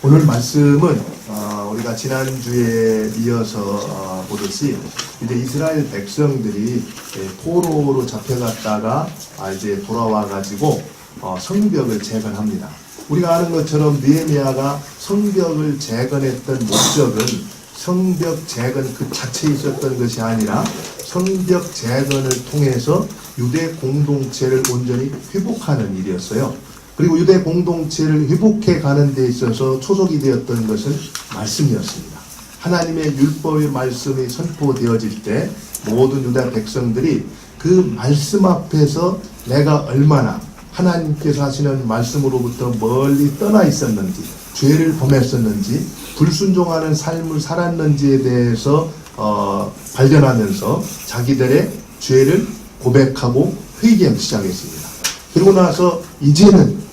오늘 말씀은 우리가 지난주에 이어서 보듯이 이제 이스라엘 백성들이 포로로 잡혀갔다가 이제 돌아와 가지고 성벽을 재건합니다. 우리가 아는 것처럼 느헤미야가 성벽을 재건했던 목적은 성벽 재건 그 자체에 있었던 것이 아니라 성벽 재건을 통해서 유대 공동체를 온전히 회복하는 일이었어요. 그리고 유대 공동체를 회복해 가는 데 있어서 초석이 되었던 것은 말씀이었습니다. 하나님의 율법의 말씀이 선포되어질 때 모든 유다 백성들이 그 말씀 앞에서 내가 얼마나 하나님께서 하시는 말씀으로부터 멀리 떠나 있었는지, 죄를 범했었는지, 불순종하는 삶을 살았는지에 대해서 발견하면서 자기들의 죄를 고백하고 회개하기 시작했습니다. 그러고 나서 이제는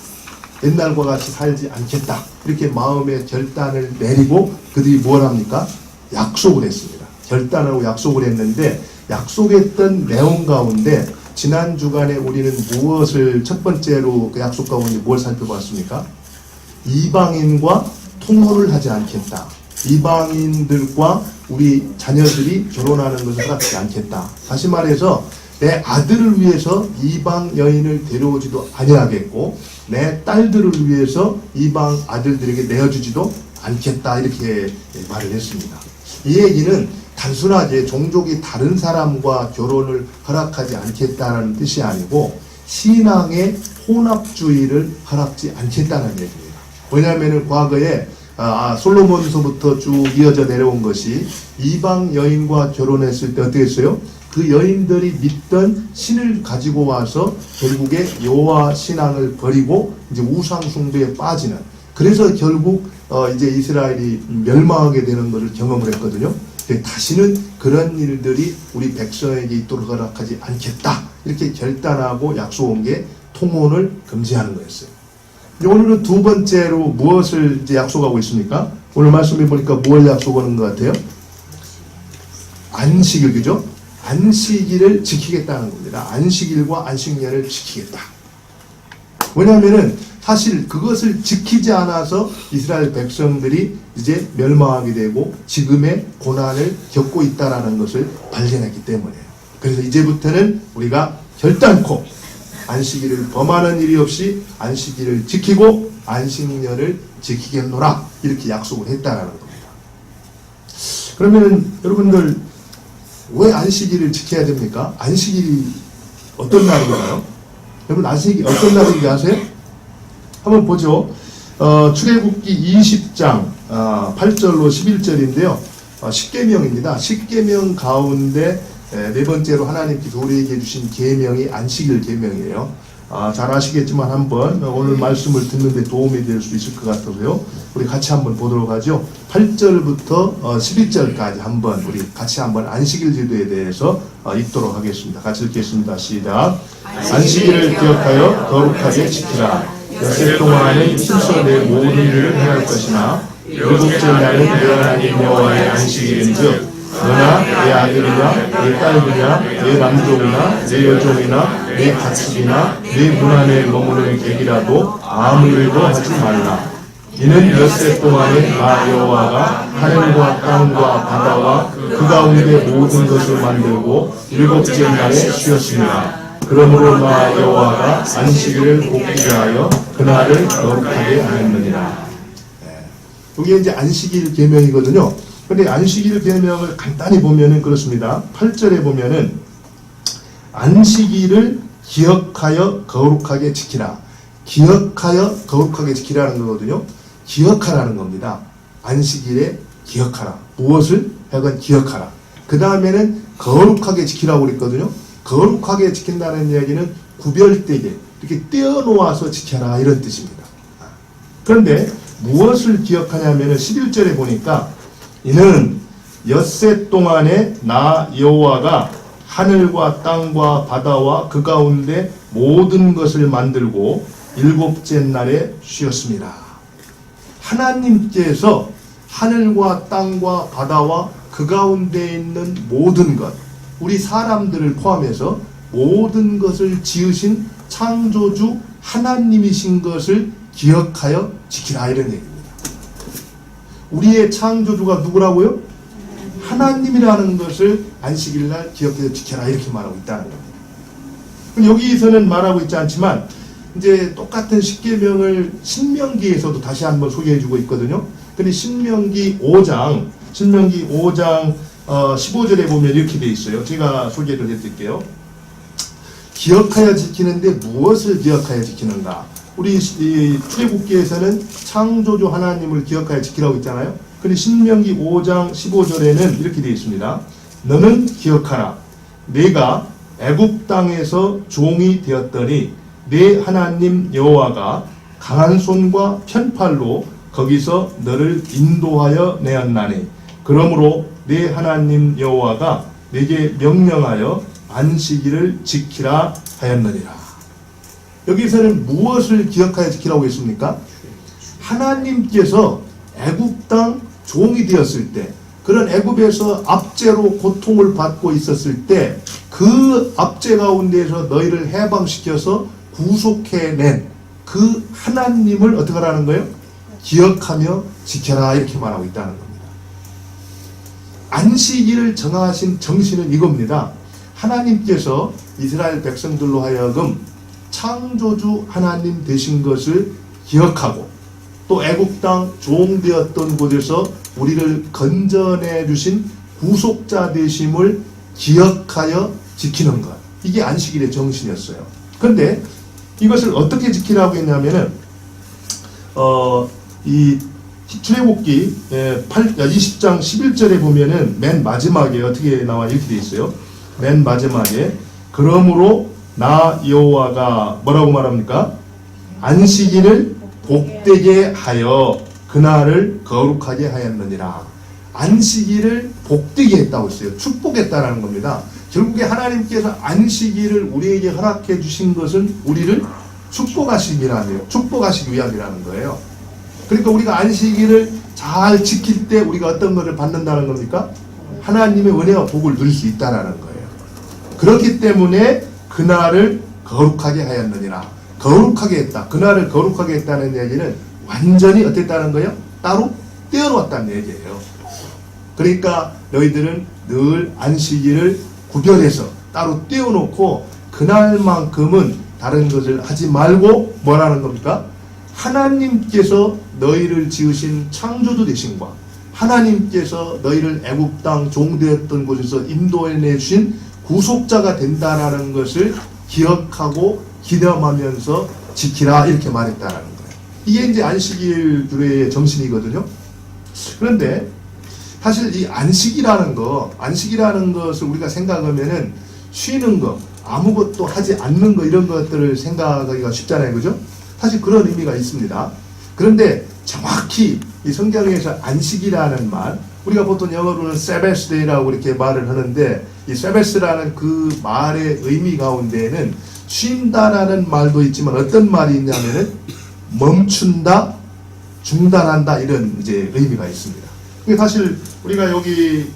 옛날과 같이 살지 않겠다, 이렇게 마음의 결단을 내리고 그들이 뭘 합니까? 약속을 했습니다. 결단하고 약속을 했는데, 약속했던 내용 가운데 지난 주간에 우리는 무엇을 첫 번째로 그 약속 가운데 뭘 살펴봤습니까? 이방인과 통혼을 하지 않겠다. 이방인들과 우리 자녀들이 결혼하는 것을 허락하지 않겠다. 다시 말해서 내 아들을 위해서 이방 여인을 데려오지도 아니하겠고 내 딸들을 위해서 이방 아들들에게 내어주지도 않겠다, 이렇게 말을 했습니다. 이 얘기는 단순하게 종족이 다른 사람과 결혼을 허락하지 않겠다는 뜻이 아니고 신앙의 혼합주의를 허락지 않겠다는 얘기입니다. 왜냐하면 과거에 솔로몬서부터 쭉 이어져 내려온 것이 이방 여인과 결혼했을 때 어떻게 했어요? 그 여인들이 믿던 신을 가지고 와서 결국에 여호와 신앙을 버리고 이제 우상 숭배에 빠지는, 그래서 결국 이제 이스라엘이 멸망하게 되는 것을 경험을 했거든요. 다시는 그런 일들이 우리 백성에게 있도록 허락하지 않겠다, 이렇게 결단하고 약속한 게 통혼을 금지하는 거였어요. 오늘은 두 번째로 무엇을 이제 약속하고 있습니까? 오늘 말씀해 보니까 뭘 약속하는 것 같아요? 안식일, 그죠? 안식일을 지키겠다는 겁니다. 안식일과 안식년을 지키겠다. 왜냐하면은 사실 그것을 지키지 않아서 이스라엘 백성들이 이제 멸망하게 되고 지금의 고난을 겪고 있다는 것을 발견했기 때문에요. 그래서 이제부터는 우리가 결단코 안식일을 범하는 일이 없이 안식일을 지키고 안식년을 지키겠노라, 이렇게 약속을 했다라는 겁니다. 그러면 여러분들 왜 안식일을 지켜야 됩니까? 안식일이 어떤 날인가요? 여러분 안식일이 어떤 날인지 아세요? 한번 보죠. 출애굽기 20장 8절로 11절인데요. 10계명입니다. 10계명 가운데 네 번째로 하나님께서 우리에게 주신 계명이 안식일 계명이에요. 잘 아시겠지만 한번 오늘 말씀을 듣는데 도움이 될 수 있을 것 같아서요. 우리 같이 한번 보도록 하죠. 8절부터 11절까지 한번 우리 같이 한번 안식일 제도에 대해서 읽도록 하겠습니다. 같이 읽겠습니다. 시작. 안식일을 기억하여 거룩하게 지키라. 엿새 동안은 힘써 내 모든 일을 행할 것이나 일곱째 날은 내 하나님 여호와의 안식일인즉 너나 내 아들이나 내 딸이나 내 남종이나 내 여종이나 내 가축이나 내 문 안에 머무는 객이라도 아무 일도 하지 말라. 이는 엿새 동안에 나 여호와가 하늘과 땅과 바다와 그 가운데 모든 것을 만들고 일곱째 날에 쉬었습니다. 그러므로 나 여호와가 안식일을 복되게 하여 그날을 거룩하게 하였느니라. 이게 이제 안식일 계명이거든요. 근데 안식일 계명을 간단히 보면은 그렇습니다. 8절에 보면은 안식일을 기억하여 거룩하게 지키라. 기억하여 거룩하게 지키라는 거거든요. 기억하라는 겁니다. 안식일에 기억하라. 무엇을? 하여간 기억하라. 그 다음에는 거룩하게 지키라고 그랬거든요. 거룩하게 지킨다는 이야기는 구별되게 이렇게 떼어놓아서 지켜라, 이런 뜻입니다. 그런데 무엇을 기억하냐면은 11절에 보니까 이는 엿새 동안에 나 여호와가 하늘과 땅과 바다와 그 가운데 모든 것을 만들고 일곱째 날에 쉬었습니다. 하나님께서 하늘과 땅과 바다와 그 가운데 있는 모든 것, 우리 사람들을 포함해서 모든 것을 지으신 창조주 하나님이신 것을 기억하여 지키라, 이런 얘기입니다. 우리의 창조주가 누구라고요? 하나님이라는 것을 안식일날 기억해서 지켜라 이렇게 말하고 있다는 겁니다. 여기서는 말하고 있지 않지만 이제 똑같은 십계명을 신명기에서도 다시 한번 소개해주고 있거든요. 근데 신명기 5장 15절에 보면 이렇게 돼 있어요. 제가 소개를 해드릴게요. 기억하여 지키는데 무엇을 기억하여 지키는가? 우리 출애굽기에서는 창조주 하나님을 기억하여 지키라고 있잖아요. 근데 신명기 5장 15절에는 이렇게 되어 있습니다. 너는 기억하라. 내가 애굽 땅에서 종이 되었더니 내 하나님 여호와가 강한 손과 편팔로 거기서 너를 인도하여 내었나니 그러므로 내 하나님 여호와가 내게 명령하여 안식일을 지키라 하였느니라. 여기서는 무엇을 기억하여 지키라고 했습니까? 하나님께서 애굽 땅 종이 되었을 때, 그런 애굽에서 압제로 고통을 받고 있었을 때 그 압제 가운데에서 너희를 해방시켜서 구속해낸 그 하나님을 어떻게 하라는 거예요? 기억하며 지켜라 이렇게 말하고 있다는 겁니다. 안식일을 정하신 정신은 이겁니다. 하나님께서 이스라엘 백성들로 하여금 창조주 하나님 되신 것을 기억하고 또 애굽 땅 종되었던 곳에서 우리를 건져내 주신 구속자 되심을 기억하여 지키는 것. 이게 안식일의 정신이었어요. 그런데 이것을 어떻게 지키라고 했냐면은 이 출애굽기 20장 11절에 보면은 맨 마지막에 어떻게 나와 이렇게 돼 있어요. 맨 마지막에 그러므로 나 여호와가 뭐라고 말합니까? 안식일을 복되게 하여 그날을 거룩하게 하였느니라. 안식일을 복되게 했다고 했어요. 축복했다라는 겁니다. 결국에 하나님께서 안식일을 우리에게 허락해 주신 것은 우리를 축복하시기 위함이라는 거예요. 그러니까 우리가 안식일을 잘 지킬 때 우리가 어떤 것을 받는다는 겁니까? 하나님의 은혜와 복을 누릴 수 있다는 거예요. 그렇기 때문에 그날을 거룩하게 하였느니라. 거룩하게 했다. 그날을 거룩하게 했다는 얘기는 완전히 어땠다는 거예요? 따로 떼어놓았다는 얘기예요. 그러니까 너희들은 늘 안식일을 구별해서 따로 떼어놓고 그날만큼은 다른 것을 하지 말고 뭐라는 겁니까? 하나님께서 너희를 지으신 창조주 되신과 하나님께서 너희를 애굽 땅 종되었던 곳에서 인도해 주신 구속자가 된다라는 것을 기억하고 기념하면서 지키라 이렇게 말했다라는 거예요. 이게 이제 안식일 규례의 정신이거든요. 그런데 사실 이 안식이라는 것을 우리가 생각하면은 쉬는 거, 아무것도 하지 않는 거 이런 것들을 생각하기가 쉽잖아요. 그죠? 사실 그런 의미가 있습니다. 그런데 정확히 이 성경에서 안식이라는 말, 우리가 보통 영어로는 Sabbath Day라고 이렇게 말을 하는데 이 Sabbath라는 그 말의 의미 가운데에는 쉰다라는 말도 있지만 어떤 말이 있냐면은 멈춘다, 중단한다 이런 이제 의미가 있습니다. 사실 우리가 여기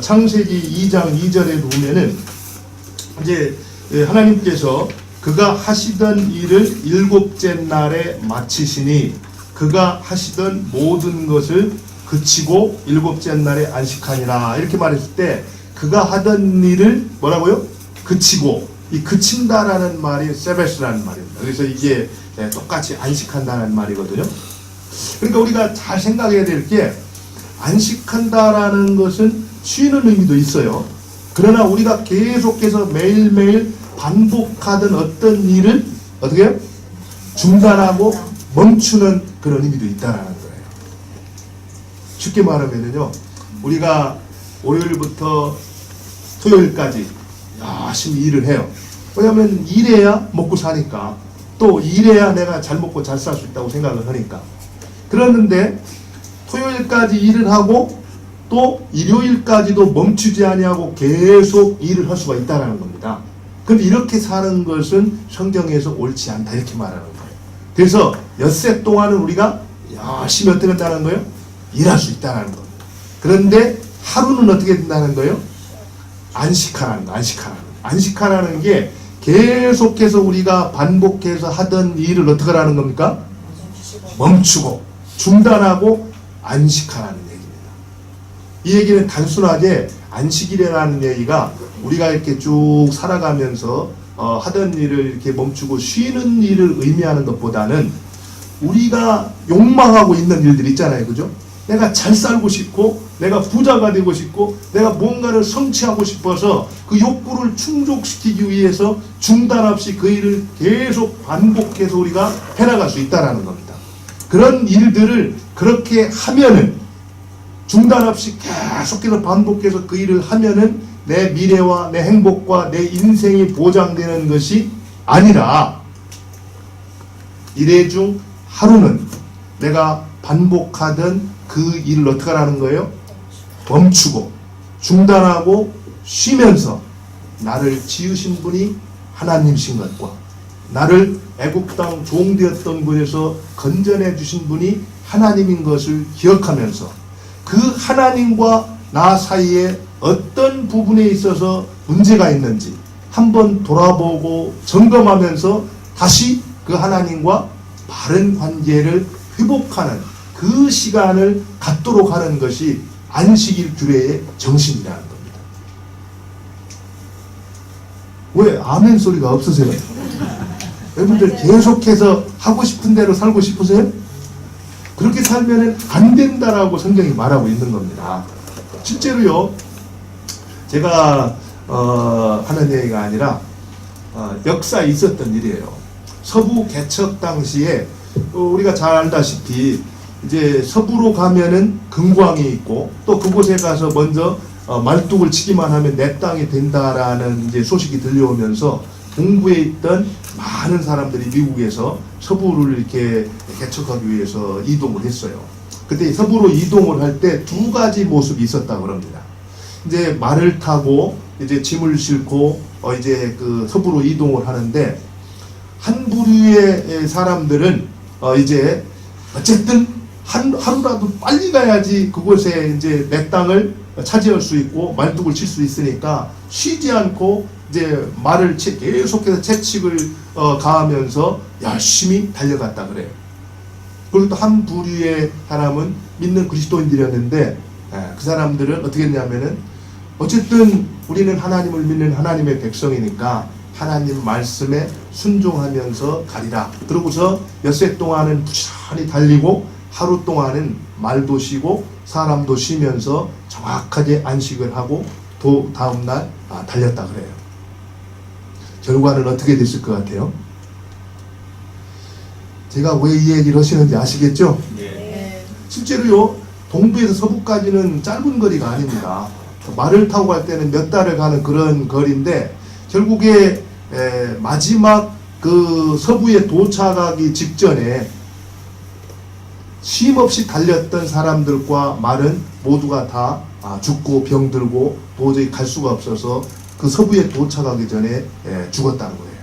창세기 2장 2절에 보면은 이제 하나님께서 그가 하시던 일을 일곱째 날에 마치시니 그가 하시던 모든 것을 그치고 일곱째 날에 안식하니라 이렇게 말했을 때 그가 하던 일을 뭐라고요? 그치고 이 그친다라는 말이 세베스라는 말입니다. 그래서 이게 똑같이 안식한다는 말이거든요. 그러니까 우리가 잘 생각해야 될 게 안식한다라는 것은 쉬는 의미도 있어요. 그러나 우리가 계속해서 매일매일 반복하던 어떤 일을 어떻게 해요? 중단하고 멈추는 그런 의미도 있다라는 거예요. 쉽게 말하면요, 우리가 월요일부터 토요일까지 열심히 일을 해요. 왜냐하면 일해야 먹고 사니까, 또 일해야 내가 잘 먹고 잘 살 수 있다고 생각을 하니까. 그러는데 토요일까지 일을 하고 또 일요일까지도 멈추지 아니하고 계속 일을 할 수가 있다는 겁니다. 그런데 이렇게 사는 것은 성경에서 옳지 않다 이렇게 말하는 거예요. 그래서 엿새 동안은 우리가 열심히 어떻게 한다는 거예요? 일할 수 있다는 겁니다. 그런데 하루는 어떻게 된다는 거예요? 안식하라는 거, 안식하라는 게 계속해서 우리가 반복해서 하던 일을 어떻게 하라는 겁니까? 멈추고 중단하고 안식하라는 얘기입니다. 이 얘기는 단순하게 안식이라는 얘기가 우리가 이렇게 쭉 살아가면서 하던 일을 이렇게 멈추고 쉬는 일을 의미하는 것보다는 우리가 욕망하고 있는 일들 있잖아요. 그죠? 내가 잘 살고 싶고 내가 부자가 되고 싶고 내가 뭔가를 성취하고 싶어서 그 욕구를 충족시키기 위해서 중단 없이 그 일을 계속 반복해서 우리가 해나갈 수 있다는 겁니다. 그런 일들을 그렇게 하면은 중단 없이 계속해서 반복해서 그 일을 하면은 내 미래와 내 행복과 내 인생이 보장되는 것이 아니라 일회 중 하루는 내가 반복하던 그 일을 어떻게 하라는 거예요? 멈추고 중단하고 쉬면서 나를 지으신 분이 하나님이신 것과 나를 애굽 땅 종되었던 곳에서 건져내 주신 분이 하나님인 것을 기억하면서 그 하나님과 나 사이에 어떤 부분에 있어서 문제가 있는지 한번 돌아보고 점검하면서 다시 그 하나님과 바른 관계를 회복하는 그 시간을 갖도록 하는 것이 안식일 규례의 정신이라는 겁니다. 왜 아멘 소리가 없으세요? 여러분들 계속해서 하고 싶은 대로 살고 싶으세요? 그렇게 살면은 안 된다라고 성경이 말하고 있는 겁니다. 실제로요, 제가 하는 얘기가 아니라 역사에 있었던 일이에요. 서부 개척 당시에 우리가 잘 알다시피 이제 서부로 가면은 금광이 있고 또 그곳에 가서 먼저 말뚝을 치기만 하면 내 땅이 된다라는 이제 소식이 들려오면서 동부에 있던 많은 사람들이 미국에서 서부를 이렇게 개척하기 위해서 이동을 했어요. 그때 서부로 이동을 할 때 두 가지 모습이 있었다고 합니다. 이제 말을 타고 이제 짐을 싣고 이제 그 서부로 이동을 하는데 한 부류의 사람들은 이제 어쨌든 하루라도 빨리 가야지 그곳에 이제 내 땅을 차지할 수 있고 말뚝을 칠 수 있으니까 쉬지 않고 이제 말을 계속해서 채찍을 가하면서 열심히 달려갔다 그래요. 그리고 또 한 부류의 사람은 믿는 그리스도인들이었는데 그 사람들은 어떻게 했냐면은 어쨌든 우리는 하나님을 믿는 하나님의 백성이니까 하나님 말씀에 순종하면서 가리라. 그러고서 엿새 동안은 부지런히 달리고 하루 동안은 말도 쉬고 사람도 쉬면서 정확하게 안식을 하고 또 다음날 달렸다 그래요. 결과는 어떻게 됐을 것 같아요? 제가 왜 이 얘기를 하시는지 아시겠죠? 네. 실제로요, 동부에서 서부까지는 짧은 거리가 아닙니다. 말을 타고 갈 때는 몇 달을 가는 그런 거리인데 결국에 마지막 그 서부에 도착하기 직전에 쉼 없이 달렸던 사람들과 말은 모두가 다 죽고 병들고 도저히 갈 수가 없어서 그 서부에 도착하기 전에 죽었다는 거예요.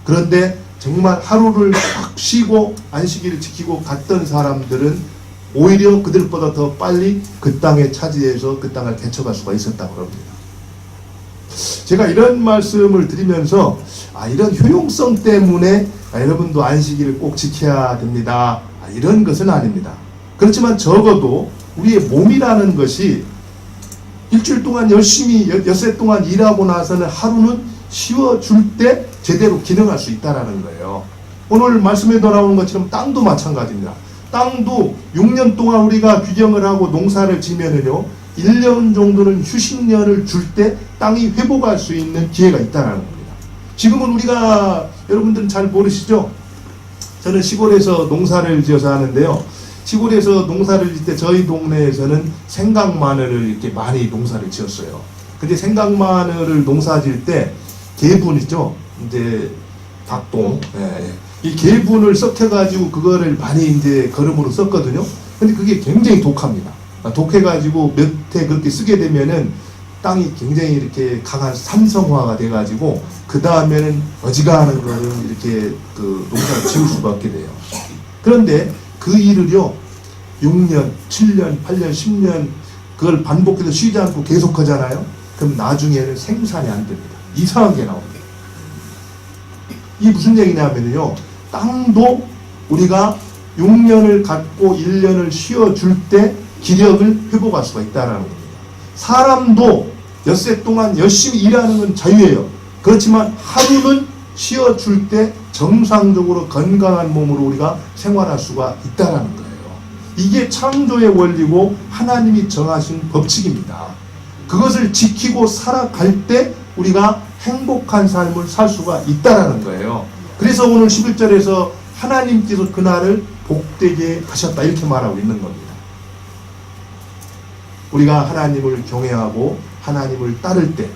그런데 정말 하루를 딱 쉬고 안식일을 지키고 갔던 사람들은 오히려 그들보다 더 빨리 그 땅에 차지해서 그 땅을 개척할 수가 있었다고 합니다. 제가 이런 말씀을 드리면서 이런 효용성 때문에 여러분도 안식일을 꼭 지켜야 됩니다. 이런 것은 아닙니다. 그렇지만 적어도 우리의 몸이라는 것이 일주일 동안 열심히 엿새 동안 일하고 나서는 하루는 쉬어줄 때 제대로 기능할 수 있다는 거예요. 오늘 말씀에도 나오는 것처럼 땅도 마찬가지입니다. 땅도 6년 동안 우리가 규정을 하고 농사를 지면은요 1년 정도는 휴식년을 줄 때 땅이 회복할 수 있는 기회가 있다는 겁니다. 지금은 우리가 여러분들은 잘 모르시죠? 저는 시골에서 농사를 지어서 하는데요. 시골에서 농사를 지을 때 저희 동네에서는 생강마늘을 이렇게 많이 농사를 지었어요. 근데 생강마늘을 농사 지을 때 개분 있죠? 이제 닭똥. 이 개분을 섞여가지고 그거를 많이 이제 거름으로 썼거든요. 근데 그게 굉장히 독합니다. 독해가지고 몇 해 그렇게 쓰게 되면은 땅이 굉장히 이렇게 강한 산성화가 돼가지고 그 다음에는 어지간한 거는 이렇게 그 농사를 지을 수밖에 돼요. 그런데 그 일을요 6년, 7년, 8년, 10년 그걸 반복해서 쉬지 않고 계속 하잖아요. 그럼 나중에는 생산이 안 됩니다. 이상한 게 나옵니다. 이 무슨 얘기냐면요 땅도 우리가 6년을 갖고 1년을 쉬어줄 때 기력을 회복할 수가 있다는 겁니다. 사람도 엿새 동안 열심히 일하는 건 자유예요. 그렇지만 하루는 쉬어줄 때 정상적으로 건강한 몸으로 우리가 생활할 수가 있다는 거예요. 이게 창조의 원리고 하나님이 정하신 법칙입니다. 그것을 지키고 살아갈 때 우리가 행복한 삶을 살 수가 있다는 거예요. 그래서 오늘 11절에서 하나님께서 그날을 복되게 하셨다 이렇게 말하고 있는 겁니다. 우리가 하나님을 경외하고 하나님을 따를 때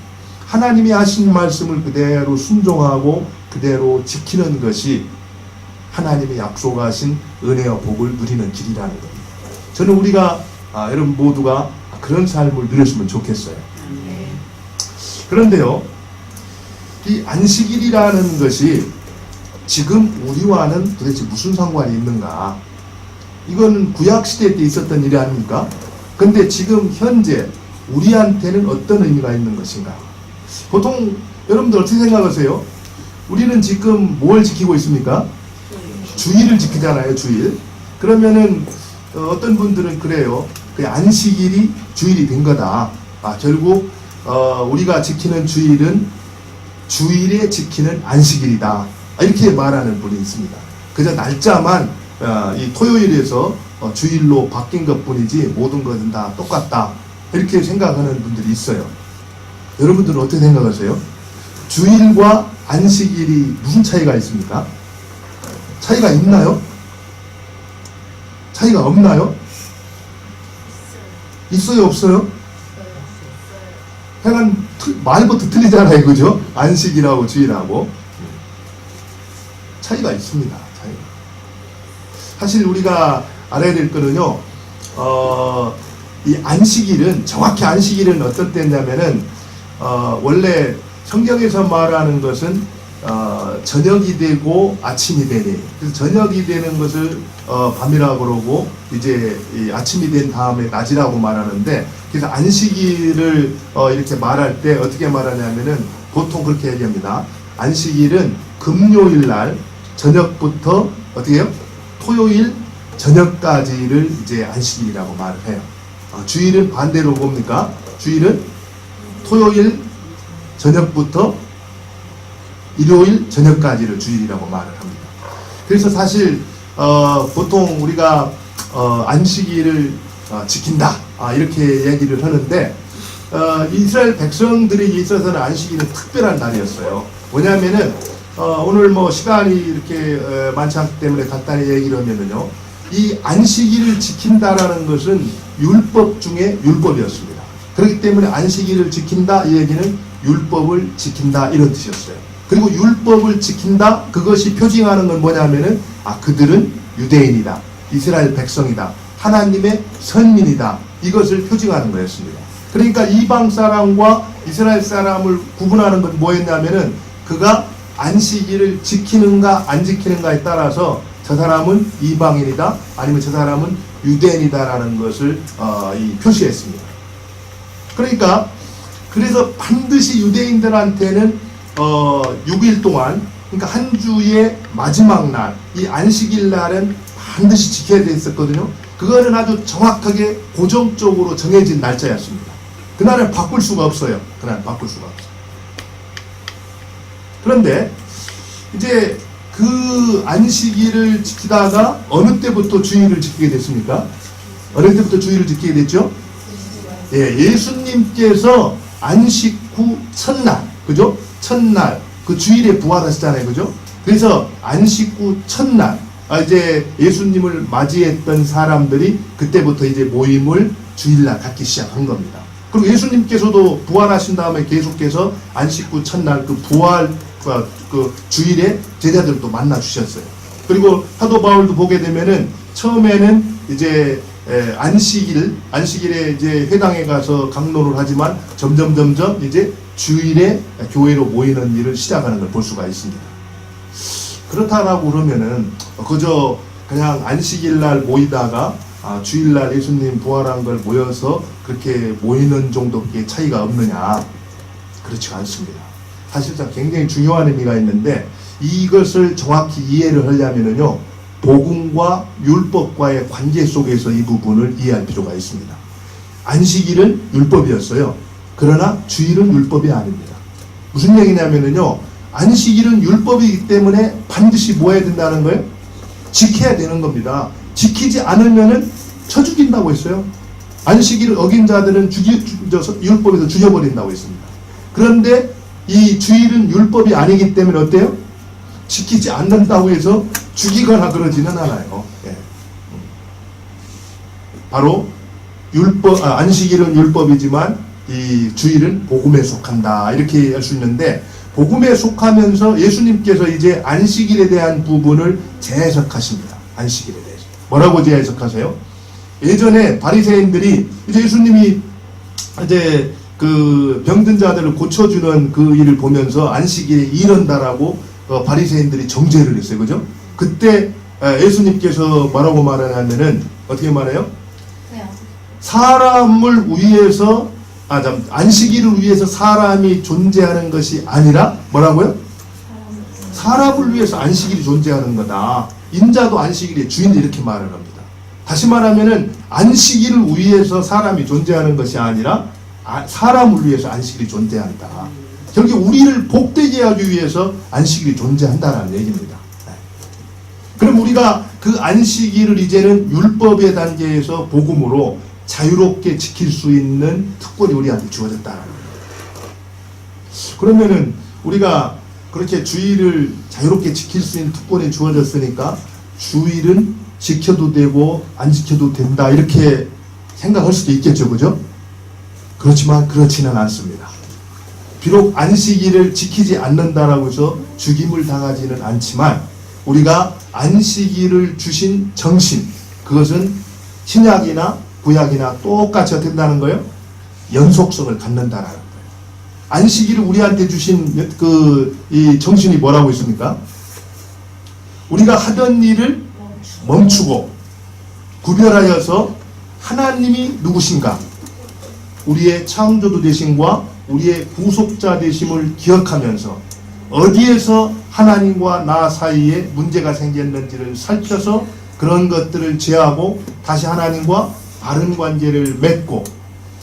하나님이 하신 말씀을 그대로 순종하고 그대로 지키는 것이 하나님이 약속하신 은혜와 복을 누리는 길이라는 겁니다. 저는 우리가 여러분 모두가 그런 삶을 누렸으면 좋겠어요. 그런데요, 이 안식일이라는 것이 지금 우리와는 도대체 무슨 상관이 있는가? 이건 구약시대 때 있었던 일이 아닙니까? 근데 지금 현재 우리한테는 어떤 의미가 있는 것인가? 보통 여러분들 어떻게 생각하세요? 우리는 지금 뭘 지키고 있습니까? 주일을 지키잖아요, 주일. 그러면은 어떤 분들은 그래요. 그 안식일이 주일이 된 거다. 결국 우리가 지키는 주일은 주일에 지키는 안식일이다. 이렇게 말하는 분이 있습니다. 그저 날짜만 이 토요일에서 주일로 바뀐 것뿐이지 모든 것은 다 똑같다. 이렇게 생각하는 분들이 있어요. 여러분들은 어떻게 생각하세요? 주일과 안식일이 무슨 차이가 있습니까? 차이가 있나요? 차이가 없나요? 있어요, 없어요? 약간 말부터 틀리잖아요, 그죠? 안식일하고 주일하고 차이가 있습니다. 차이가. 사실 우리가 알아야 될 거는요, 이 안식일은 정확히 안식일은 어떤 때냐면은 원래 성경에서 말하는 것은 저녁이 되고 아침이 되니, 그래서 저녁이 되는 것을 밤이라고 그러고 이제 이 아침이 된 다음에 낮이라고 말하는데, 그래서 안식일을 이렇게 말할 때 어떻게 말하냐면은 보통 그렇게 얘기합니다. 안식일은 금요일 날 저녁부터 어떻게 해요? 토요일 저녁까지를 이제 안식일이라고 말을 해요. 주일은 반대로 뭡니까? 주일은 토요일 저녁부터 일요일 저녁까지를 주일이라고 말을 합니다. 그래서 사실 보통 우리가 안식일을 지킨다 이렇게 얘기를 하는데 이스라엘 백성들에게 있어서는 안식일은 특별한 날이었어요. 왜냐하면은 오늘 뭐 시간이 이렇게 많지 않기 때문에 간단히 얘기를 하면은요, 이 안식일을 지킨다라는 것은 율법 중에 율법이었습니다. 그렇기 때문에 안식일을 지킨다 이 얘기는 율법을 지킨다 이런 뜻이었어요. 그리고 율법을 지킨다, 그것이 표징하는 건 뭐냐면은 그들은 유대인이다, 이스라엘 백성이다, 하나님의 선민이다, 이것을 표징하는 거였습니다. 그러니까 이방 사람과 이스라엘 사람을 구분하는 건 뭐였냐면은 그가 안식일을 지키는가 안 지키는가에 따라서 저 사람은 이방인이다 아니면 저 사람은 유대인이다라는 것을 표시했습니다. 그러니까 그래서 반드시 유대인들한테는 6일 동안, 그러니까 한 주의 마지막 날, 이 안식일 날은 반드시 지켜야 됐었거든요. 그거는 아주 정확하게 고정적으로 정해진 날짜였습니다. 그날은 바꿀 수가 없어요. 그날 바꿀 수가 없어요. 그런데 이제 그 안식일을 지키다가 어느 때부터 주일을 지키게 됐습니까? 어느 때부터 주일을 지키게 됐죠? 예수님께서 안식 후 첫날, 그죠? 첫날, 그 주일에 부활하시잖아요, 그죠? 그래서 안식 후 첫날, 이제 예수님을 맞이했던 사람들이 그때부터 이제 모임을 주일날 갖기 시작한 겁니다. 그리고 예수님께서도 부활하신 다음에 계속해서 안식 후 첫날 그 부활, 그 주일에 제자들도 만나 주셨어요. 그리고 사도 바울도 보게 되면은 처음에는 이제 안식일에 이제 회당에 가서 강론을 하지만 점점 이제 주일에 교회로 모이는 일을 시작하는 걸 볼 수가 있습니다. 그렇다라고 그러면은 그저 그냥 안식일 날 모이다가 주일날 예수님 부활한 걸 모여서 그렇게 모이는 정도의 차이가 없느냐? 그렇지 않습니다. 사실상 굉장히 중요한 의미가 있는데 이것을 정확히 이해를 하려면은요, 복음과 율법과의 관계 속에서 이 부분을 이해할 필요가 있습니다. 안식일은 율법이었어요. 그러나 주일은 율법이 아닙니다. 무슨 얘기냐면요, 안식일은 율법이기 때문에 반드시 뭐 해야 된다는 거예요? 지켜야 되는 겁니다. 지키지 않으면은 쳐 죽인다고 했어요. 안식일을 어긴 자들은 율법에서 죽여버린다고 했습니다. 그런데 이 주일은 율법이 아니기 때문에 어때요? 지키지 않는다고 해서 죽이거나 그러지는 않아요. 예. 바로 안식일은 율법이지만 이 주일은 복음에 속한다, 이렇게 할 수 있는데, 복음에 속하면서 예수님께서 이제 안식일에 대한 부분을 재해석하십니다. 안식일에 대해서 뭐라고 재해석하세요? 예전에 바리새인들이 이제 예수님이 이제 그 병든 자들을 고쳐주는 그 일을 보면서 안식일에 이른다라고 바리새인들이 정죄를 했어요. 그죠? 그때 예수님께서 뭐라고 말하냐면은 어떻게 말해요? 사람을 위해서 안식일을 위해서 사람이 존재하는 것이 아니라 뭐라고요? 사람을 위해서 안식일이 존재하는 거다. 인자도 안식일의 주인도 이렇게 말을 합니다. 다시 말하면은 안식일을 위해서 사람이 존재하는 것이 아니라 사람을 위해서 안식일이 존재한다. 결국 우리를 복되게 하기 위해서 안식일이 존재한다는 얘기입니다. 그럼 우리가 그 안식일을 이제는 율법의 단계에서 복음으로 자유롭게 지킬 수 있는 특권이 우리한테 주어졌다는 거예요. 그러면은 우리가 그렇게 주일을 자유롭게 지킬 수 있는 특권이 주어졌으니까 주일은 지켜도 되고 안 지켜도 된다, 이렇게 생각할 수도 있겠죠. 그죠? 그렇지만 그렇지는 않습니다. 비록 안식일을 지키지 않는다라고 해서 죽임을 당하지는 않지만 우리가 안식일을 주신 정신, 그것은 신약이나 구약이나 똑같이 어떻게 된다는 거예요? 연속성을 갖는다라는 거예요. 안식일을 우리한테 주신 이 정신이 뭐라고 있습니까? 우리가 하던 일을 멈추고 구별하여서 하나님이 누구신가, 우리의 창조주 되심과 우리의 구속자 되심을 기억하면서 어디에서 하나님과 나 사이에 문제가 생겼는지를 살펴서 그런 것들을 제하고 다시 하나님과 바른 관계를 맺고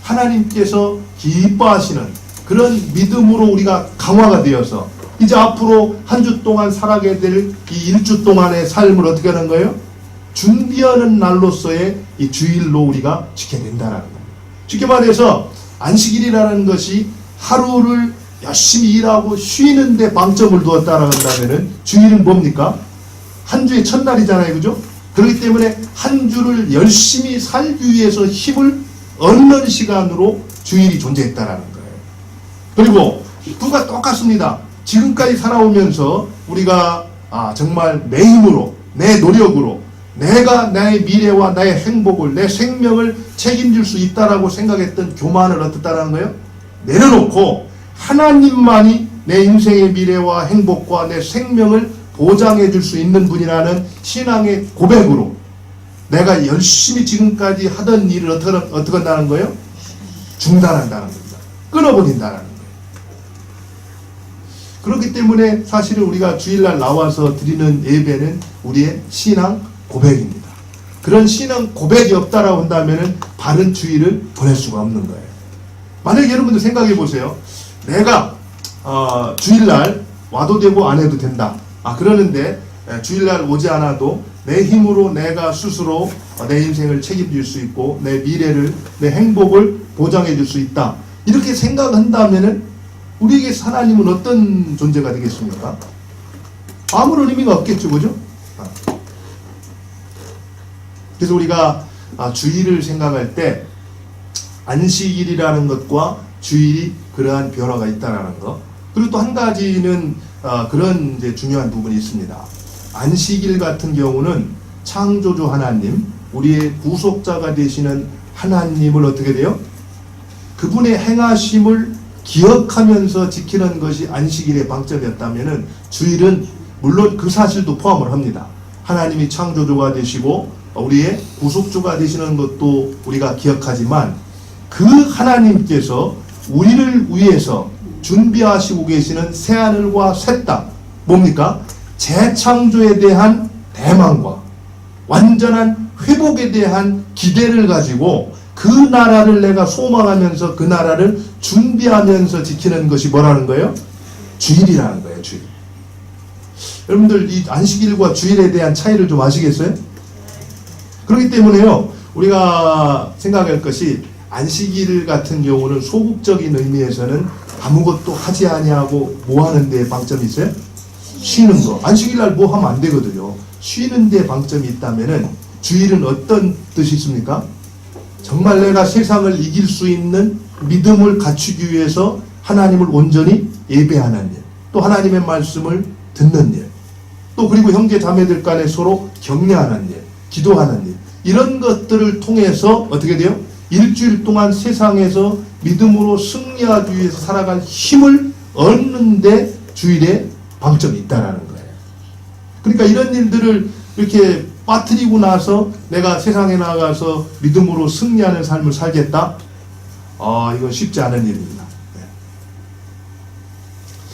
하나님께서 기뻐하시는 그런 믿음으로 우리가 강화가 되어서 이제 앞으로 한 주 동안 살아가게 될 이 일주 동안의 삶을 어떻게 하는 거예요? 준비하는 날로서의 이 주일로 우리가 지켜야 된다는 겁니다. 쉽게 말해서 안식일이라는 것이 하루를 열심히 일하고 쉬는데 방점을 두었다라고 한다면은 주일은 뭡니까? 한 주의 첫날이잖아요. 그죠? 그렇기 때문에 한 주를 열심히 살기 위해서 힘을 얻는 시간으로 주일이 존재했다라는 거예요. 그리고 두가 똑같습니다. 지금까지 살아오면서 우리가 정말 내 힘으로, 내 노력으로 내가 나의 미래와 나의 행복을, 내 생명을 책임질 수 있다라고 생각했던 교만을 어떻다라는 거예요? 내려놓고 하나님만이 내 인생의 미래와 행복과 내 생명을 보장해 줄 수 있는 분이라는 신앙의 고백으로 내가 열심히 지금까지 하던 일을 어떻게 한다는 거예요? 중단한다는 겁니다. 끊어버린다는 거예요. 그렇기 때문에 사실은 우리가 주일날 나와서 드리는 예배는 우리의 신앙 고백입니다. 그런 신앙 고백이 없다라고 한다면 바른 주일을 보낼 수가 없는 거예요. 만약에 여러분들 생각해 보세요. 내가 주일날 와도 되고 안 해도 된다. 그러는데 주일날 오지 않아도 내 힘으로 내가 스스로 내 인생을 책임질 수 있고 내 미래를, 내 행복을 보장해 줄 수 있다. 이렇게 생각한다면은 우리에게 하나님은 어떤 존재가 되겠습니까? 아무런 의미가 없겠죠. 그죠? 그래서 우리가 주일을 생각할 때 안식일이라는 것과 주일이 그러한 변화가 있다는 것. 그리고 또 한 가지는 그런 이제 중요한 부분이 있습니다. 안식일 같은 경우는 창조주 하나님, 우리의 구속자가 되시는 하나님을 어떻게 돼요? 그분의 행하심을 기억하면서 지키는 것이 안식일의 방점이었다면은 주일은 물론 그 사실도 포함을 합니다. 하나님이 창조주가 되시고 우리의 구속주가 되시는 것도 우리가 기억하지만 그 하나님께서 우리를 위해서 준비하시고 계시는 새하늘과 새 땅, 뭡니까? 재창조에 대한 대망과 완전한 회복에 대한 기대를 가지고 그 나라를 내가 소망하면서 그 나라를 준비하면서 지키는 것이 뭐라는 거예요? 주일이라는 거예요. 주일. 여러분들 이 안식일과 주일에 대한 차이를 좀 아시겠어요? 그렇기 때문에요, 우리가 생각할 것이 안식일 같은 경우는 소극적인 의미에서는 아무것도 하지 아니하고 뭐 하는 데 방점이 있어요? 쉬는 거. 안식일 날 뭐 하면 안 되거든요. 쉬는 데 방점이 있다면은 주일은 어떤 뜻이 있습니까? 정말 내가 세상을 이길 수 있는 믿음을 갖추기 위해서 하나님을 온전히 예배하는 일, 또 하나님의 말씀을 듣는 일, 또 그리고 형제 자매들 간에 서로 격려하는 일, 기도하는 일, 이런 것들을 통해서 어떻게 돼요? 일주일 동안 세상에서 믿음으로 승리하기 위해서 살아갈 힘을 얻는데 주일에 방점이 있다라는 거예요. 그러니까 이런 일들을 이렇게 빠뜨리고 나서 내가 세상에 나가서 믿음으로 승리하는 삶을 살겠다? 이건 쉽지 않은 일입니다. 네.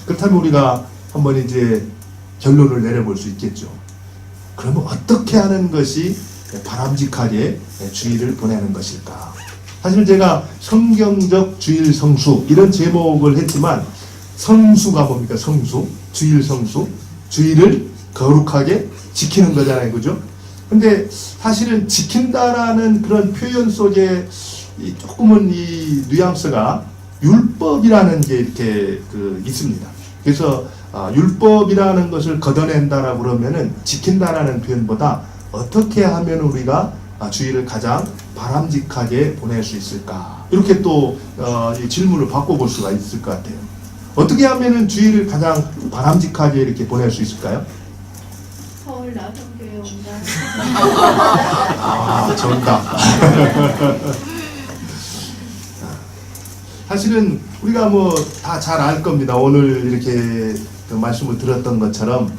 그렇다면 우리가 한번 이제 결론을 내려볼 수 있겠죠. 그러면 어떻게 하는 것이 바람직하게 주일을 보내는 것일까? 사실 제가 성경적 주일 성수 이런 제목을 했지만 성수가 뭡니까? 성수, 주일 성수, 주일을 거룩하게 지키는 거잖아요, 그죠? 근데 사실은 지킨다라는 그런 표현 속에 조금은 이 뉘앙스가 율법이라는 게 이렇게 있습니다. 그래서 율법이라는 것을 걷어낸다라고 그러면은 지킨다라는 표현보다 어떻게 하면 우리가 주일을 가장 바람직하게 보낼 수 있을까? 이렇게 또 이 질문을 바꿔볼 수가 있을 것 같아요. 어떻게 하면은 주일을 가장 바람직하게 이렇게 보낼 수 있을까요? 서울 나성교회 온다. 정답. 사실은 우리가 뭐 다 잘 알 겁니다. 오늘 이렇게 말씀을 들었던 것처럼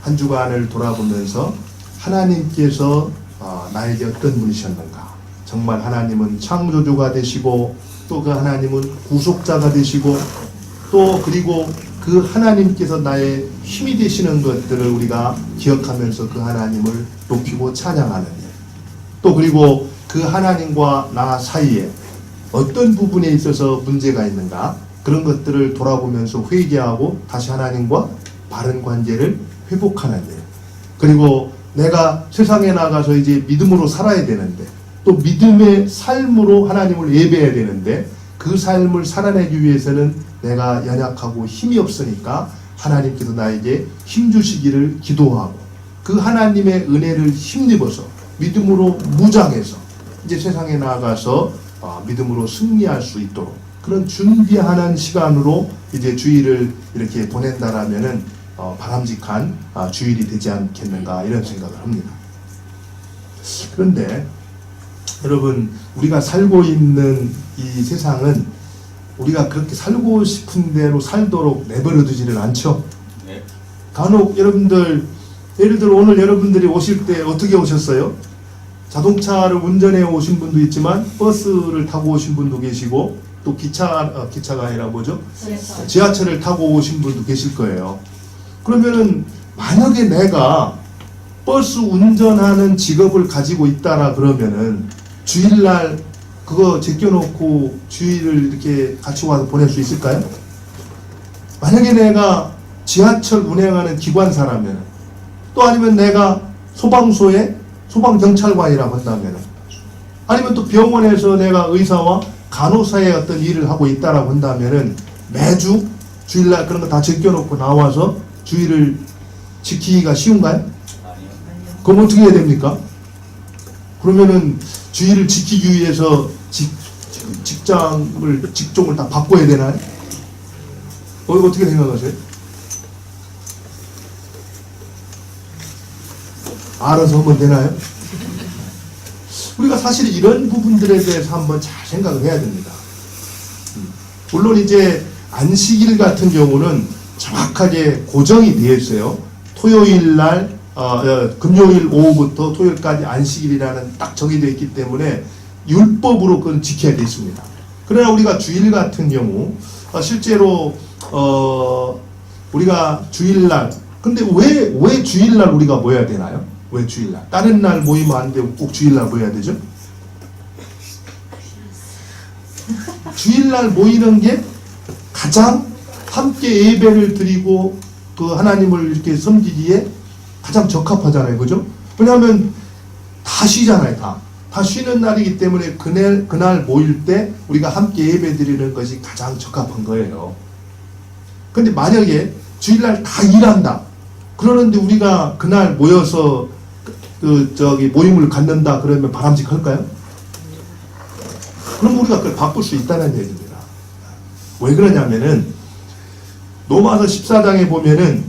한 주간을 돌아보면서 하나님께서 나에게 어떤 분이셨는가. 정말 하나님은 창조주가 되시고 또 그 하나님은 구속자가 되시고 또 그리고 그 하나님께서 나의 힘이 되시는 것들을 우리가 기억하면서 그 하나님을 높이고 찬양하는 일. 또 그리고 그 하나님과 나 사이에 어떤 부분에 있어서 문제가 있는가 그런 것들을 돌아보면서 회개하고 다시 하나님과 바른 관계를 회복하는 일. 그리고 내가 세상에 나가서 이제 믿음으로 살아야 되는데 또 믿음의 삶으로 하나님을 예배해야 되는데 그 삶을 살아내기 위해서는 내가 연약하고 힘이 없으니까 하나님께서 나에게 힘 주시기를 기도하고 그 하나님의 은혜를 힘입어서 믿음으로 무장해서 이제 세상에 나가서 믿음으로 승리할 수 있도록 그런 준비하는 시간으로 이제 주일을 이렇게 보낸다라면은 바람직한 주일이 되지 않겠는가 이런 생각을 합니다. 그런데 여러분 우리가 살고 있는 이 세상은 우리가 그렇게 살고 싶은 대로 살도록 내버려 두지는 않죠. 네. 간혹 여러분들 예를 들어 오늘 여러분들이 오실 때 어떻게 오셨어요? 자동차를 운전해 오신 분도 있지만 버스를 타고 오신 분도 계시고 또 기차가 아니라 뭐죠? 지하철을 타고 오신 분도 계실 거예요. 그러면은 만약에 내가 버스 운전하는 직업을 가지고 있다라 그러면은 주일날 그거 제껴놓고 주일을 이렇게 같이 와서 보낼 수 있을까요? 만약에 내가 지하철 운행하는 기관사라면 또 아니면 내가 소방서의 소방경찰관이라고 한다면 아니면 또 병원에서 내가 의사와 간호사의 어떤 일을 하고 있다라고 한다면은 매주 주일날 그런 거 다 제껴놓고 나와서 주일을 지키기가 쉬운가요? 그럼 어떻게 해야 됩니까? 그러면은 주일을 지키기 위해서 직종을 다 바꿔야 되나요? 어떻게 생각하세요? 알아서 하면 되나요? 우리가 사실 이런 부분들에 대해서 한번 잘 생각을 해야 됩니다. 물론 이제 안식일 같은 경우는 정확하게 고정이 되어 있어요. 토요일 날 금요일 오후부터 토요일까지 안식일이라는 딱 정해져 있기 때문에 율법으로 그건 지켜야 되어 있습니다. 그러나 우리가 주일 같은 경우 실제로 우리가 주일날 근데 왜 주일날 우리가 모여야 되나요? 왜 주일날? 다른 날 모이면 안 되고 꼭 주일날 모여야 되죠? 주일날 모이는 게 가장 함께 예배를 드리고 그 하나님을 이렇게 섬기기에 가장 적합하잖아요. 그죠? 왜냐하면 다 쉬잖아요. 다 쉬는 날이기 때문에 그날 모일 때 우리가 함께 예배 드리는 것이 가장 적합한 거예요. 근데 만약에 주일날 다 일한다. 그러는데 우리가 그날 모여서 모임을 갖는다 그러면 바람직할까요? 그럼 우리가 그걸 바꿀 수 있다는 얘기입니다. 왜 그러냐면은 로마서 14장에 보면은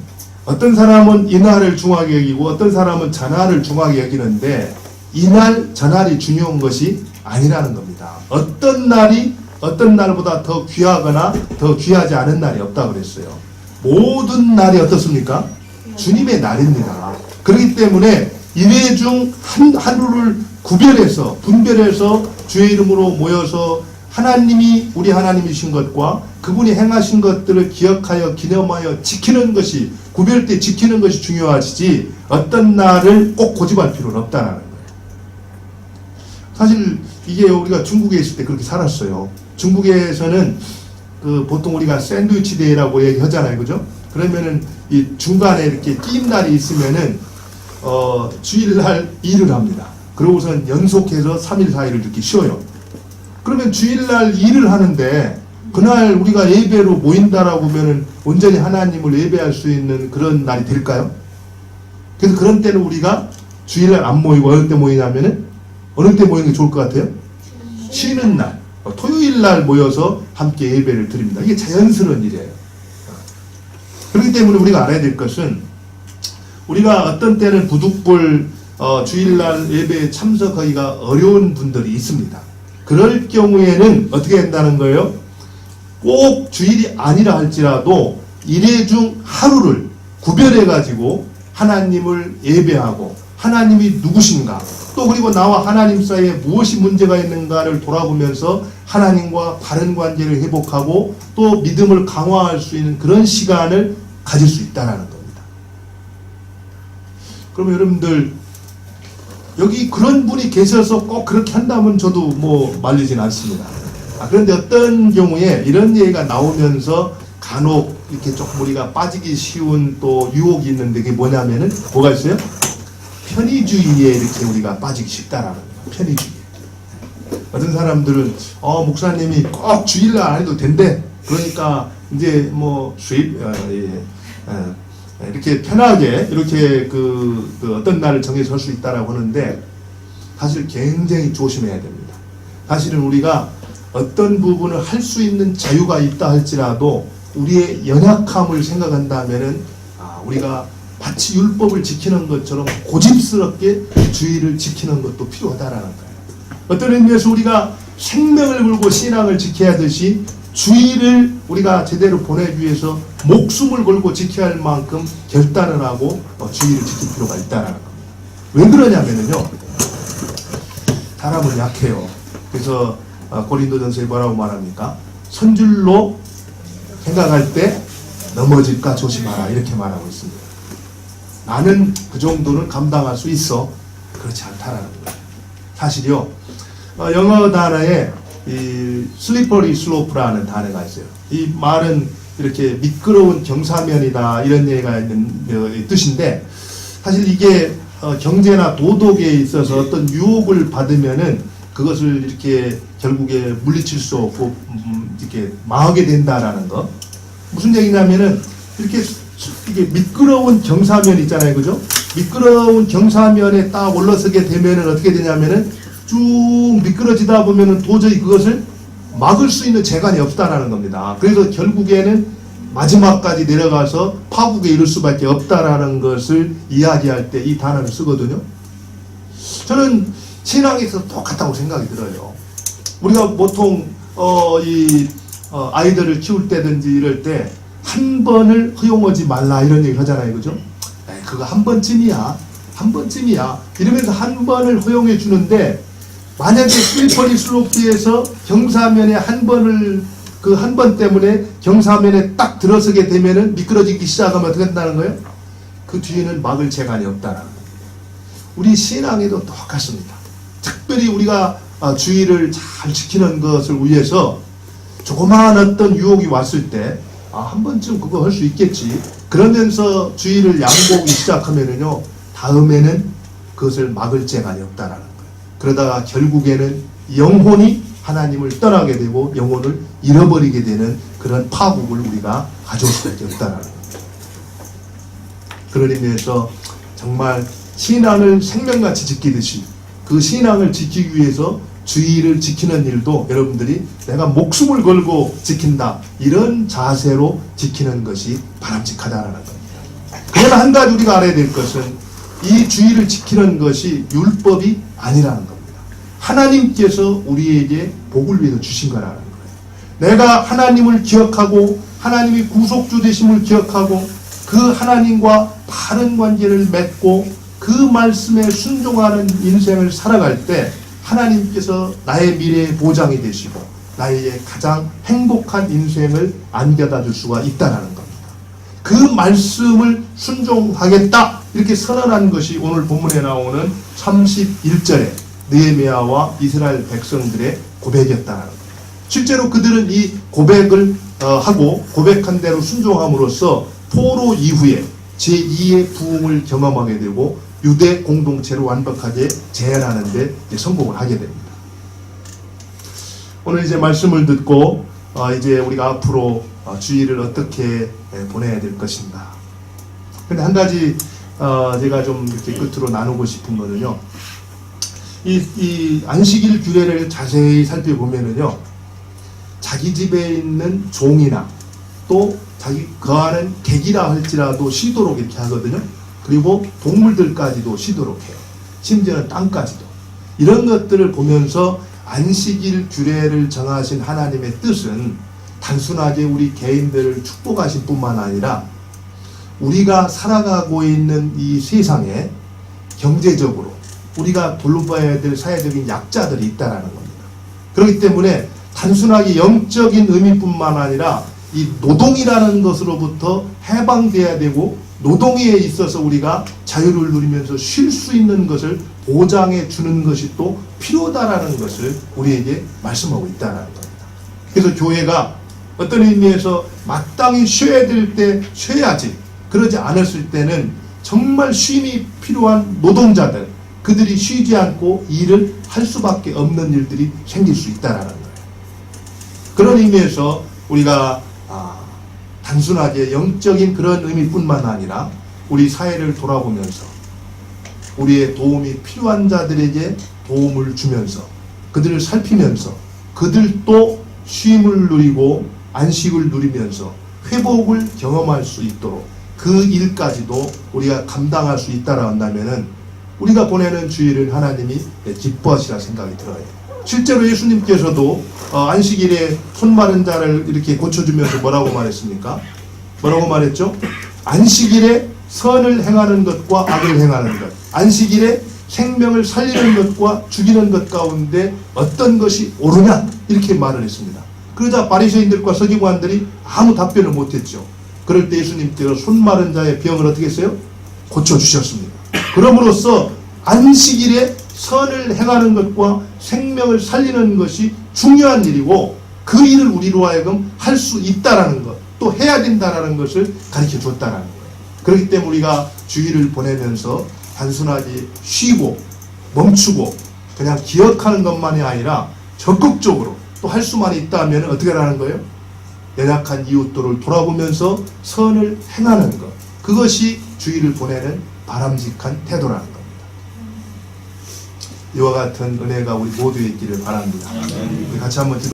어떤 사람은 이날을 중하게 여기고 어떤 사람은 전날을 중하게 여기는데 이날 전날이 중요한 것이 아니라는 겁니다. 어떤 날이 어떤 날보다 더 귀하거나 더 귀하지 않은 날이 없다고 그랬어요. 모든 날이 어떻습니까? 주님의 날입니다. 그렇기 때문에 이회 중 하루를 구별해서 분별해서 주의 이름으로 모여서 하나님이 우리 하나님이신 것과 그분이 행하신 것들을 기억하여 기념하여 지키는 것이 구별돼 지키는 것이 중요하지 어떤 날을 꼭 고집할 필요는 없다는 거예요. 사실 이게 우리가 중국에 있을 때 그렇게 살았어요. 중국에서는 보통 우리가 샌드위치 데이라고 얘기하잖아요. 그죠? 그러면은 이 중간에 이렇게 끼임 날이 있으면은 주일날 일을 합니다. 그러고선 연속해서 3일 4일을 이렇게 쉬어요. 그러면 주일날 일을 하는데 그날 우리가 예배로 모인다라고 하면은 온전히 하나님을 예배할 수 있는 그런 날이 될까요? 그래서 그런 때는 우리가 주일날 안 모이고 어느 때 모이냐면은 어느 때 모이는 게 좋을 것 같아요? 쉬는 날, 토요일날 모여서 함께 예배를 드립니다. 이게 자연스러운 일이에요. 그렇기 때문에 우리가 알아야 될 것은 우리가 어떤 때는 부득불 주일날 예배에 참석하기가 어려운 분들이 있습니다. 그럴 경우에는 어떻게 한다는 거예요? 꼭 주일이 아니라 할지라도 일회 중 하루를 구별해 가지고 하나님을 예배하고 하나님이 누구신가 또 그리고 나와 하나님 사이에 무엇이 문제가 있는가를 돌아보면서 하나님과 바른 관계를 회복하고 또 믿음을 강화할 수 있는 그런 시간을 가질 수 있다는 겁니다. 그러면 여러분들 여기 그런 분이 계셔서 꼭 그렇게 한다면 저도 뭐 말리진 않습니다. 그런데 어떤 경우에 이런 얘기가 나오면서 간혹 이렇게 조금 우리가 빠지기 쉬운 또 유혹이 있는데 그게 뭐냐면은 뭐가 있어요? 편의주의에 이렇게 우리가 빠지기 쉽다라는 거예요. 편의주의. 어떤 사람들은 목사님이 꼭 주일날 안 해도 된대. 그러니까 이제 뭐 수입 이렇게 편하게 이렇게 그 어떤 날을 정해서 할 수 있다라고 하는데 사실 굉장히 조심해야 됩니다. 사실은 우리가 어떤 부분을 할 수 있는 자유가 있다 할지라도 우리의 연약함을 생각한다면은 우리가 마치 율법을 지키는 것처럼 고집스럽게 주의를 지키는 것도 필요하다라는 거예요. 어떤 의미에서 우리가 생명을 걸고 신앙을 지켜야 하듯이 주의를 우리가 제대로 보내기 위해서 목숨을 걸고 지켜야 할 만큼 결단을 하고 주의를 지킬 필요가 있다는 겁니다. 왜 그러냐면요. 사람은 약해요. 그래서 고린도전서에 뭐라고 말합니까? 선줄로 생각할 때 넘어질까 조심하라 이렇게 말하고 있습니다. 나는 그 정도는 감당할 수 있어. 그렇지 않다라는 거예요. 사실요. 영어 단어에 이 슬리퍼리 슬로프라는 단어가 있어요. 이 말은 이렇게 미끄러운 경사면이다 이런 얘기가 있는 뜻인데 사실 이게 경제나 도덕에 있어서 어떤 유혹을 받으면은 그것을 이렇게 결국에 물리칠 수 없고 이렇게 망하게 된다라는 거. 무슨 얘기냐면은 이게 미끄러운 경사면 있잖아요, 그죠? 미끄러운 경사면에 딱 올라서게 되면은 어떻게 되냐면은 쭉 미끄러지다 보면은 도저히 그것을 막을 수 있는 재간이 없다라는 겁니다. 그래서 결국에는 마지막까지 내려가서 파국에 이를 수밖에 없다라는 것을 이야기할 때 이 단어를 쓰거든요. 저는 신앙에서 똑같다고 생각이 들어요. 우리가 보통 아이들을 키울 때든지 이럴 때 한 번을 허용하지 말라 이런 얘기를 하잖아요, 그죠? 그거 한 번쯤이야 이러면서 한 번을 허용해 주는데 만약에 슬리퍼리 슬로프에서 경사면에 한 번을 그 한 번 때문에 경사면에 딱 들어서게 되면은 미끄러지기 시작하면 어떻게 된다는 거예요? 그 뒤에는 막을 재간이 없다라는 거예요. 우리 신앙에도 똑같습니다. 특별히 우리가 주의를 잘 지키는 것을 위해서 조그마한 어떤 유혹이 왔을 때 한 번쯤 그거 할 수 있겠지. 그러면서 주의를 양보하기 시작하면은요, 다음에는 그것을 막을 재간이 없다라는 거예요. 그러다가 결국에는 영혼이 하나님을 떠나게 되고 영혼을 잃어버리게 되는 그런 파국을 우리가 가져올 수밖에 없다라는 거예요. 그런 의미에서 정말 신앙을 생명같이 지키듯이 그 신앙을 지키기 위해서 주의를 지키는 일도 여러분들이 내가 목숨을 걸고 지킨다, 이런 자세로 지키는 것이 바람직하다는 겁니다. 그러나 한 가지 우리가 알아야 될 것은 이 주의를 지키는 것이 율법이 아니라는 겁니다. 하나님께서 우리에게 복을 위해서 주신 거라는 거예요. 내가 하나님을 기억하고 하나님이 구속주 되심을 기억하고 그 하나님과 바른 관계를 맺고 그 말씀에 순종하는 인생을 살아갈 때 하나님께서 나의 미래의 보장이 되시고 나의 가장 행복한 인생을 안겨다 줄 수가 있다는 겁니다. 그 말씀을 순종하겠다 이렇게 선언한 것이 오늘 본문에 나오는 31절에 느헤미야와 이스라엘 백성들의 고백이었다는 겁니다. 실제로 그들은 이 고백을 하고 고백한 대로 순종함으로써 포로 이후에 제2의 부흥을 경험하게 되고 유대 공동체를 완벽하게 재현하는 데 성공을 하게 됩니다. 오늘 이제 말씀을 듣고 이제 우리가 앞으로 주의를 어떻게 보내야 될 것인가. 근데 한 가지 제가 좀 이렇게 끝으로 나누고 싶은 거는요, 이 안식일 규례를 자세히 살펴보면은요, 자기 집에 있는 종이나 또 자기 거하는 객이라 할지라도 쉬도록 이렇게 하거든요. 그리고 동물들까지도 쉬도록 해요. 심지어는 땅까지도. 이런 것들을 보면서 안식일 규례를 정하신 하나님의 뜻은 단순하게 우리 개인들을 축복하실 뿐만 아니라 우리가 살아가고 있는 이 세상에 경제적으로 우리가 돌봐야 될 사회적인 약자들이 있다는 겁니다. 그렇기 때문에 단순하게 영적인 의미뿐만 아니라 이 노동이라는 것으로부터 해방돼야 되고 노동에 있어서 우리가 자유를 누리면서 쉴 수 있는 것을 보장해 주는 것이 또 필요하다라는 것을 우리에게 말씀하고 있다는 겁니다. 그래서 교회가 어떤 의미에서 마땅히 쉬어야 될 때 쉬어야지, 그러지 않았을 때는 정말 쉼이 필요한 노동자들, 그들이 쉬지 않고 일을 할 수밖에 없는 일들이 생길 수 있다는 거예요. 그런 의미에서 우리가 단순하게 영적인 그런 의미뿐만 아니라 우리 사회를 돌아보면서 우리의 도움이 필요한 자들에게 도움을 주면서 그들을 살피면서 그들도 쉼을 누리고 안식을 누리면서 회복을 경험할 수 있도록 그 일까지도 우리가 감당할 수 있다라 한다면은 우리가 보내는 주일은 하나님이 기뻐하시라 생각이 들어요. 실제로 예수님께서도 안식일에 손 마른 자를 이렇게 고쳐주면서 뭐라고 말했습니까? 뭐라고 말했죠? 안식일에 선을 행하는 것과 악을 행하는 것, 안식일에 생명을 살리는 것과 죽이는 것 가운데 어떤 것이 옳으냐, 이렇게 말을 했습니다. 그러자 바리새인들과 서기관들이 아무 답변을 못했죠. 그럴 때 예수님께서 손 마른 자의 병을 어떻게 했어요? 고쳐주셨습니다. 그럼으로써 안식일에 선을 행하는 것과 생명을 살리는 것이 중요한 일이고 그 일을 우리로 하여금 할 수 있다라는 것, 또 해야 된다라는 것을 가르쳐 줬다라는 거예요. 그렇기 때문에 우리가 주일을 보내면서 단순하게 쉬고 멈추고 그냥 기억하는 것만이 아니라 적극적으로 또 할 수만 있다면 어떻게 하라는 거예요? 연약한 이웃들을 돌아보면서 선을 행하는 것, 그것이 주일을 보내는 바람직한 태도라는 겁니다. 이와 같은 은혜가 우리 모두에 있기를 바랍니다. 우리 같이 한번